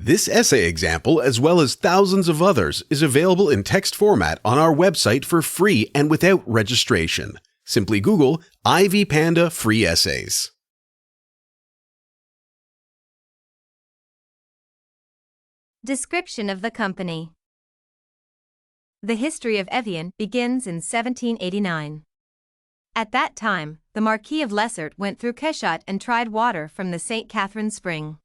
This essay example, as well as thousands of others, is available in text format on our website for free and without registration. Simply Google Ivy Panda Free Essays. Description of the company. The history of Evian begins in 1789. At that time, the Marquis of Lessart went through Cachat and tried water from the St. Catherine Spring.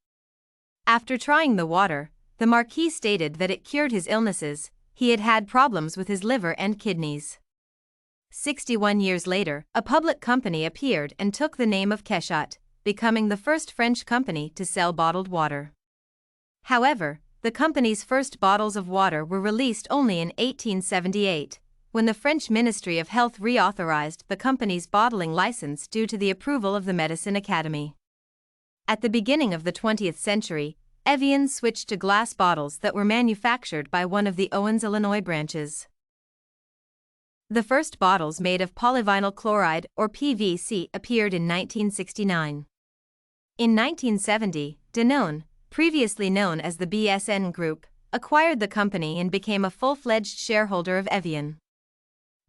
After trying the water, the Marquis stated that it cured his illnesses. He had had problems with his liver and kidneys. 61 years later, a public company appeared and took the name of Cachat, becoming the first French company to sell bottled water. However, the company's first bottles of water were released only in 1878, when the French Ministry of Health reauthorized the company's bottling license due to the approval of the Medicine Academy. At the beginning of the 20th century, Evian switched to glass bottles that were manufactured by one of the Owens, Illinois branches. The first bottles made of polyvinyl chloride, or PVC, appeared in 1969. In 1970, Danone, previously known as the BSN Group, acquired the company and became a full-fledged shareholder of Evian.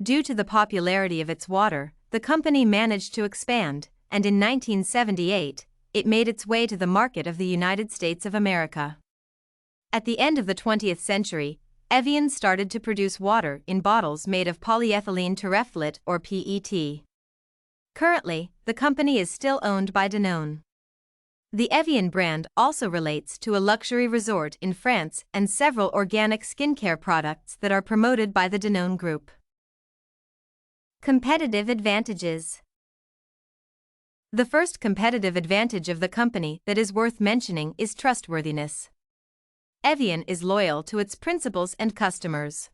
Due to the popularity of its water, the company managed to expand, and in 1978, it made its way to the market of the United States of America. At the end of the 20th century, Evian started to produce water in bottles made of polyethylene terephthalate, or PET. Currently, the company is still owned by Danone. The Evian brand also relates to a luxury resort in France and several organic skincare products that are promoted by the Danone Group. Competitive advantages. The first competitive advantage of the company that is worth mentioning is trustworthiness. Evian is loyal to its principals and customers.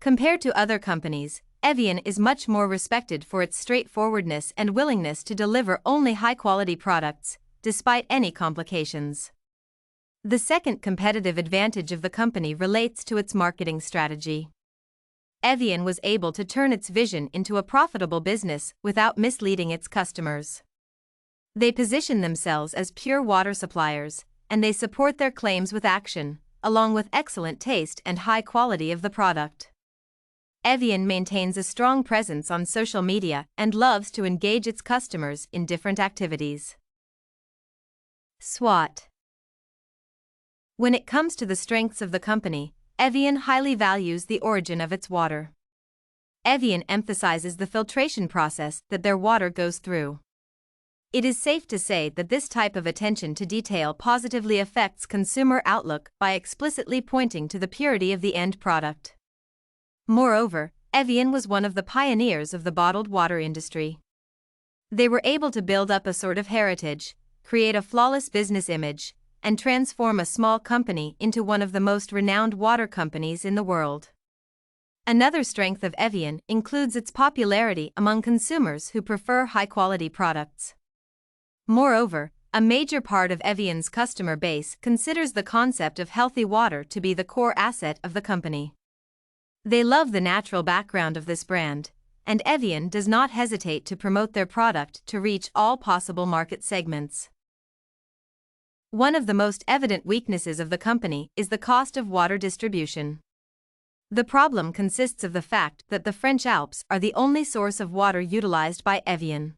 Compared to other companies, Evian is much more respected for its straightforwardness and willingness to deliver only high-quality products, despite any complications. The second competitive advantage of the company relates to its marketing strategy. Evian was able to turn its vision into a profitable business without misleading its customers. They position themselves as pure water suppliers, and they support their claims with action, along with excellent taste and high quality of the product. Evian maintains a strong presence on social media and loves to engage its customers in different activities. SWOT. When it comes to the strengths of the company, Evian highly values the origin of its water. Evian emphasizes the filtration process that their water goes through. It is safe to say that this type of attention to detail positively affects consumer outlook by explicitly pointing to the purity of the end product. Moreover, Evian was one of the pioneers of the bottled water industry. They were able to build up a sort of heritage, create a flawless business image, and transform a small company into one of the most renowned water companies in the world. Another strength of Evian includes its popularity among consumers who prefer high-quality products. Moreover, a major part of Evian's customer base considers the concept of healthy water to be the core asset of the company. They love the natural background of this brand, and Evian does not hesitate to promote their product to reach all possible market segments. One of the most evident weaknesses of the company is the cost of water distribution. The problem consists of the fact that the French Alps are the only source of water utilized by Evian.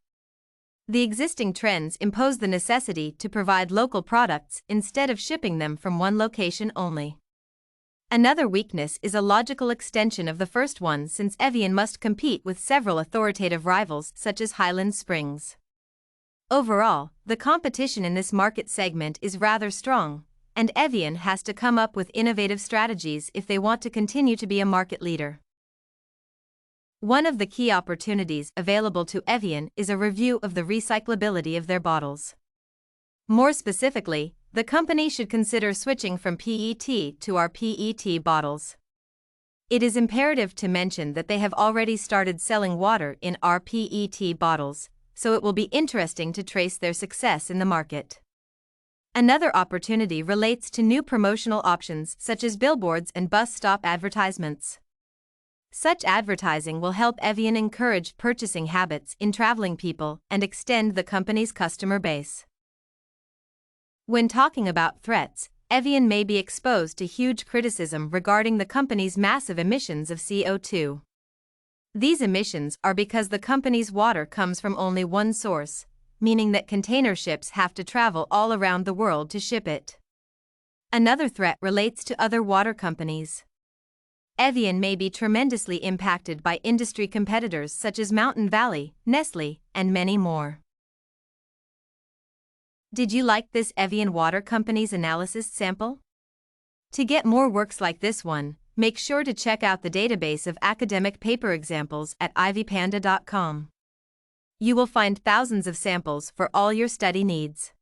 The existing trends impose the necessity to provide local products instead of shipping them from one location only. Another weakness is a logical extension of the first one, since Evian must compete with several authoritative rivals such as Highland Springs. Overall, the competition in this market segment is rather strong, and Evian has to come up with innovative strategies if they want to continue to be a market leader. One of the key opportunities available to Evian is a review of the recyclability of their bottles. More specifically, the company should consider switching from PET to rPET bottles. It is imperative to mention that they have already started selling water in rPET bottles, so it will be interesting to trace their success in the market. Another opportunity relates to new promotional options such as billboards and bus stop advertisements. Such advertising will help Evian encourage purchasing habits in traveling people and extend the company's customer base. When talking about threats, Evian may be exposed to huge criticism regarding the company's massive emissions of CO2. These emissions are because the company's water comes from only one source, meaning that container ships have to travel all around the world to ship it. Another threat relates to other water companies. Evian may be tremendously impacted by industry competitors such as Mountain Valley, Nestle, and many more. Did you like this Evian Water Company's analysis sample? To get more works like this one, make sure to check out the database of academic paper examples at ivpanda.com. You will find thousands of samples for all your study needs.